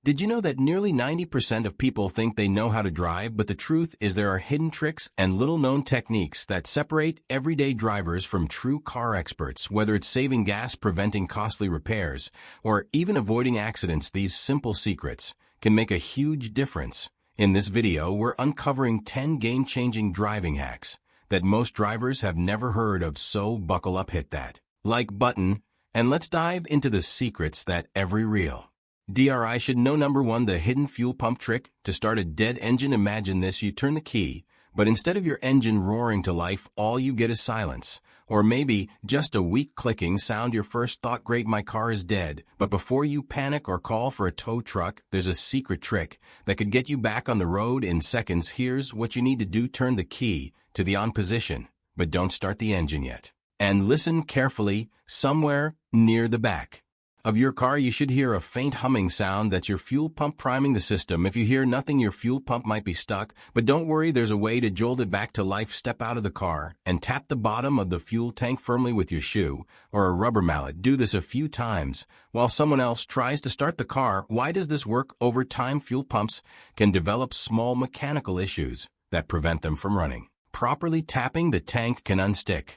Did you know that nearly 90% of people think they know how to drive, but the truth is there are hidden tricks and little-known techniques that separate everyday drivers from true car experts, whether it's saving gas, preventing costly repairs, or even avoiding accidents. These simple secrets can make a huge difference. In this video, we're uncovering 10 game-changing driving hacks that most drivers have never heard of, so buckle up, hit that like button, and let's dive into the secrets that every real DRI should know. Number 1, the hidden fuel pump trick. To start a dead engine, imagine this: you turn the key, but instead of your engine roaring to life, all you get is silence. Or maybe just a weak clicking sound. Your first thought, great, my car is dead. But before you panic or call for a tow truck, there's a secret trick that could get you back on the road in seconds. Here's what you need to do: turn the key to the on position, but don't start the engine yet. And listen carefully. Somewhere near the back of your car, you should hear a faint humming sound. That's your fuel pump priming the system. If you hear nothing, your fuel pump might be stuck, but don't worry, there's a way to jolt it back to life. Step out of the car and tap the bottom of the fuel tank firmly with your shoe or a rubber mallet. Do this a few times while someone else tries to start the car. Why does this work? Over time, fuel pumps can develop small mechanical issues that prevent them from running properly. Tapping the tank can unstick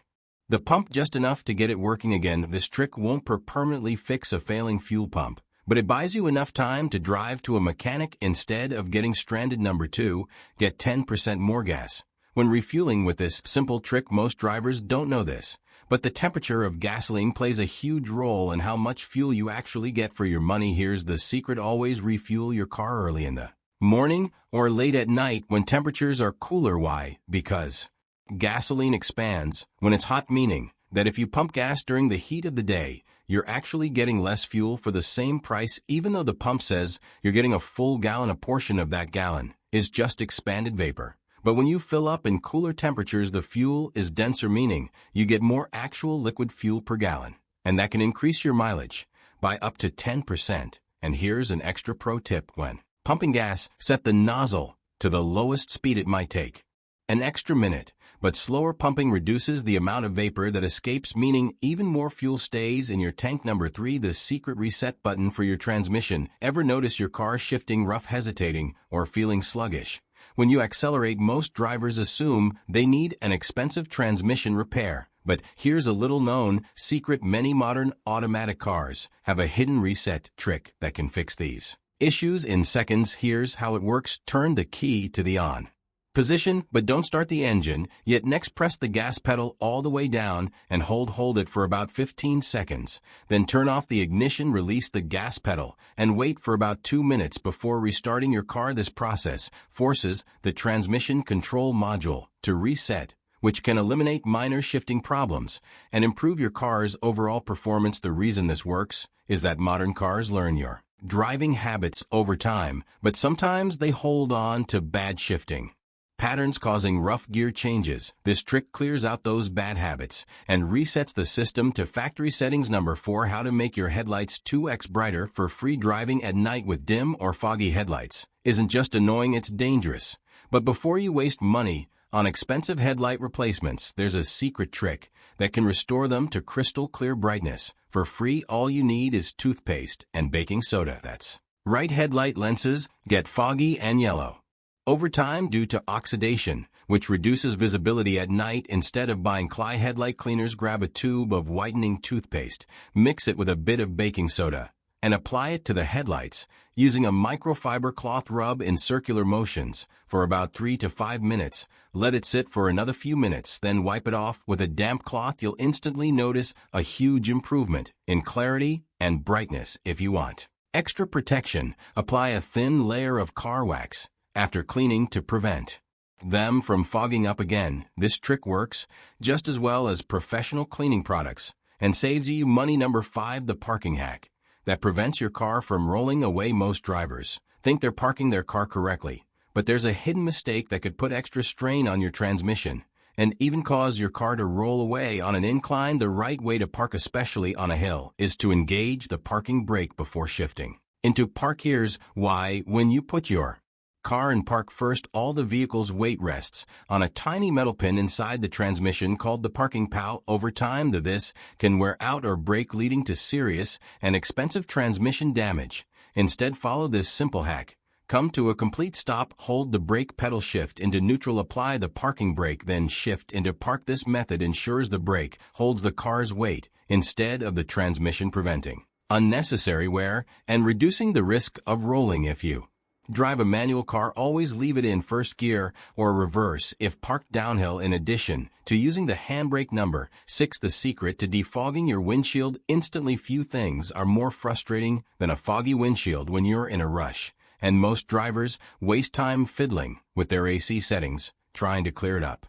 the pump just enough to get it working again. This trick won't permanently fix a failing fuel pump, but it buys you enough time to drive to a mechanic instead of getting stranded. Number 2, get 10% more gas when refueling. With this simple trick, most drivers don't know this, but the temperature of gasoline plays a huge role in how much fuel you actually get for your money. Here's the secret: always refuel your car early in the morning or late at night when temperatures are cooler. Why? Because gasoline expands when it's hot, meaning that if you pump gas during the heat of the day, you're actually getting less fuel for the same price. Even though the pump says you're getting a full gallon, a portion of that gallon is just expanded vapor. But when you fill up in cooler temperatures, the fuel is denser, meaning you get more actual liquid fuel per gallon, and that can increase your mileage by up to 10%. And here's an extra pro tip: when pumping gas, set the nozzle to the lowest speed. It might take an extra minute, but slower pumping reduces the amount of vapor that escapes, meaning even more fuel stays in your tank. Number 3, the secret reset button for your transmission. Ever notice your car shifting rough, hesitating, or feeling sluggish? When you accelerate, most drivers assume they need an expensive transmission repair. But here's a little-known secret: many modern automatic cars have a hidden reset trick that can fix these issues in seconds. Here's how it works: turn the key to the on position, but don't start the engine yet. Next, press the gas pedal all the way down and hold it for about 15 seconds. Then turn off the ignition, release the gas pedal, and wait for about 2 minutes before restarting your car. This process forces the transmission control module to reset, which can eliminate minor shifting problems and improve your car's overall performance. The reason this works is that modern cars learn your driving habits over time, but sometimes they hold on to bad shifting patterns, causing rough gear changes. This trick clears out those bad habits and resets the system to factory settings. Number 4, how to make your headlights 2x brighter for free. Driving at night with dim or foggy headlights isn't just annoying, it's dangerous. But before you waste money on expensive headlight replacements, there's a secret trick that can restore them to crystal clear brightness for free. All you need is toothpaste and baking soda. That's right, headlight lenses get foggy and yellow over time due to oxidation, which reduces visibility at night. Instead of buying Cly headlight cleaners, grab a tube of whitening toothpaste, mix it with a bit of baking soda, and apply it to the headlights using a microfiber cloth. Rub in circular motions for about 3 to 5 minutes. Let it sit for another few minutes, then wipe it off with a damp cloth. You'll instantly notice a huge improvement in clarity and brightness. If you want extra protection, apply a thin layer of car wax after cleaning to prevent them from fogging up again. This trick works just as well as professional cleaning products and saves you money. Number 5, the parking hack that prevents your car from rolling away. Most drivers think they're parking their car correctly, but there's a hidden mistake that could put extra strain on your transmission and even cause your car to roll away on an incline. The right way to park, especially on a hill, is to engage the parking brake before shifting into park. Here's why: when you put your car in park first, all the vehicle's weight rests on a tiny metal pin inside the transmission called the parking POW. Over time, this can wear out or break, leading to serious and expensive transmission damage. Instead, follow this simple hack. Come to a complete stop, hold the brake pedal, shift into neutral, apply the parking brake, then shift into park. This method ensures the brake holds the car's weight instead of the transmission, preventing unnecessary wear and reducing the risk of rolling. If you drive a manual car, always leave it in first gear or reverse if parked downhill. In addition to using the handbrake. Number 6. The secret to defogging your windshield instantly. Few things are more frustrating than a foggy windshield when you're in a rush, and most drivers waste time fiddling with their AC settings, trying to clear it up.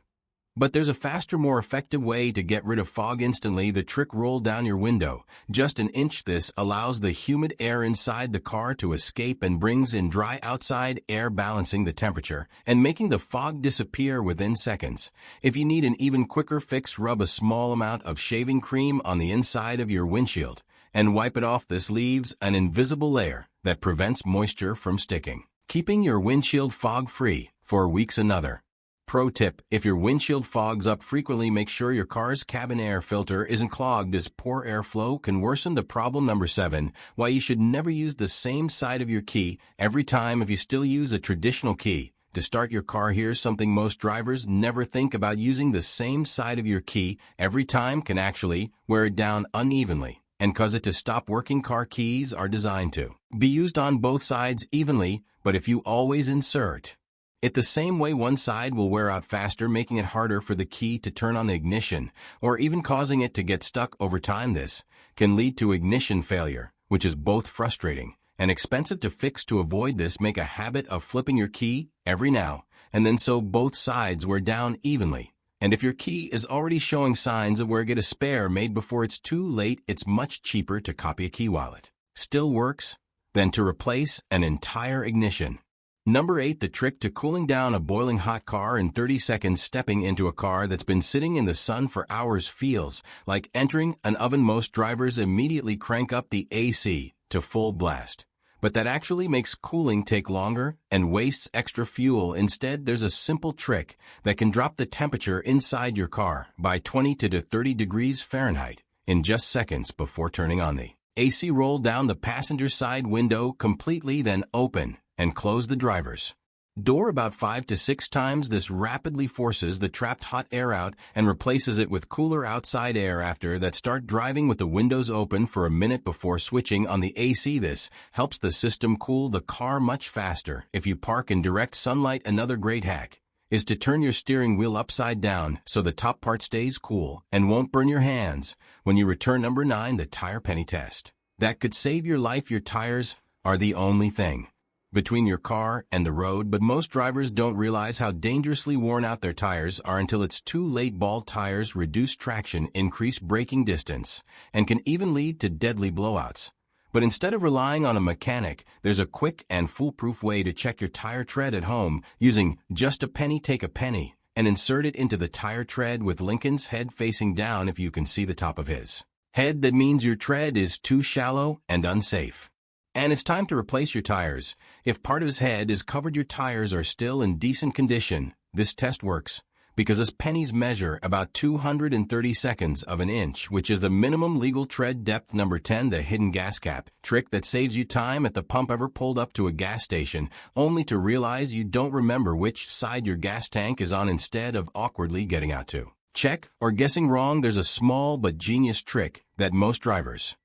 But there's a faster, more effective way to get rid of fog instantly. The trick: roll down your window just an inch. This allows the humid air inside the car to escape and brings in dry outside air, balancing the temperature and making the fog disappear within seconds. If you need an even quicker fix, rub a small amount of shaving cream on the inside of your windshield and wipe it off. This leaves an invisible layer that prevents moisture from sticking, keeping your windshield fog-free for weeks. Another pro tip: if your windshield fogs up frequently, make sure your car's cabin air filter isn't clogged, as poor airflow can worsen the problem. Number 7. Why you should never use the same side of your key every time. If you still use a traditional key to start your car, here's something most drivers never think about: using the same side of your key every time can actually wear it down unevenly and cause it to stop working. Car keys are designed to be used on both sides evenly, but if you always insert it the same way, one side will wear out faster, making it harder for the key to turn on the ignition, or even causing it to get stuck over time. This can lead to ignition failure, which is both frustrating and expensive to fix. To avoid this, make a habit of flipping your key every now and then so both sides wear down evenly. And if your key is already showing signs of wear, get a spare made before it's too late. It's much cheaper to copy a key while it still works than to replace an entire ignition. Number 8. The trick to cooling down a boiling hot car in 30 seconds. Stepping into a car that's been sitting in the sun for hours feels like entering an oven. Most drivers immediately crank up the AC to full blast, but that actually makes cooling take longer and wastes extra fuel. Instead, there's a simple trick that can drop the temperature inside your car by 20 to 30 degrees Fahrenheit in just seconds before turning on the AC. Roll down the passenger side window completely, then open and close the driver's door about 5 to 6 times. This rapidly forces the trapped hot air out and replaces it with cooler outside air. After that, start driving with the windows open for a minute before switching on the AC. This helps the system cool the car much faster if you park in direct sunlight. Another great hack is to turn your steering wheel upside down so the top part stays cool and won't burn your hands when you return. Number 9. The tire penny test that could save your life. Your tires are the only thing between your car and the road, but most drivers don't realize how dangerously worn out their tires are until it's too late. Bald tires reduce traction, increase braking distance, and can even lead to deadly blowouts. But instead of relying on a mechanic, there's a quick and foolproof way to check your tire tread at home using just a penny. Take a penny and insert it into the tire tread with Lincoln's head facing down. If you can see the top of his head, that means your tread is too shallow and unsafe, and it's time to replace your tires. If part of his head is covered, your tires are still in decent condition. This test works because his pennies measure about 230 seconds of an inch, which is the minimum legal tread depth. Number 10. The hidden gas cap trick that saves you time at the pump. Ever pulled up to a gas station only to realize you don't remember which side your gas tank is on? Instead of awkwardly getting out to check or guessing wrong, there's a small but genius trick that most drivers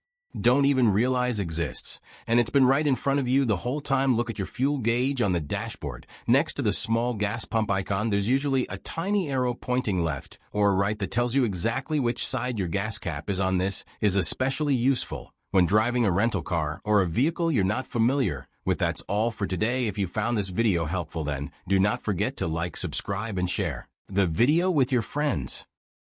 don't even realize exists, and it's been right in front of you the whole time. Look at your fuel gauge on the dashboard. Next to the small gas pump icon, there's usually a tiny arrow pointing left or right that tells you exactly which side your gas cap is on. This is especially useful when driving a rental car or a vehicle you're not familiar with. That's all for today. If you found this video helpful, then do not forget to like, subscribe, and share the video with your friends.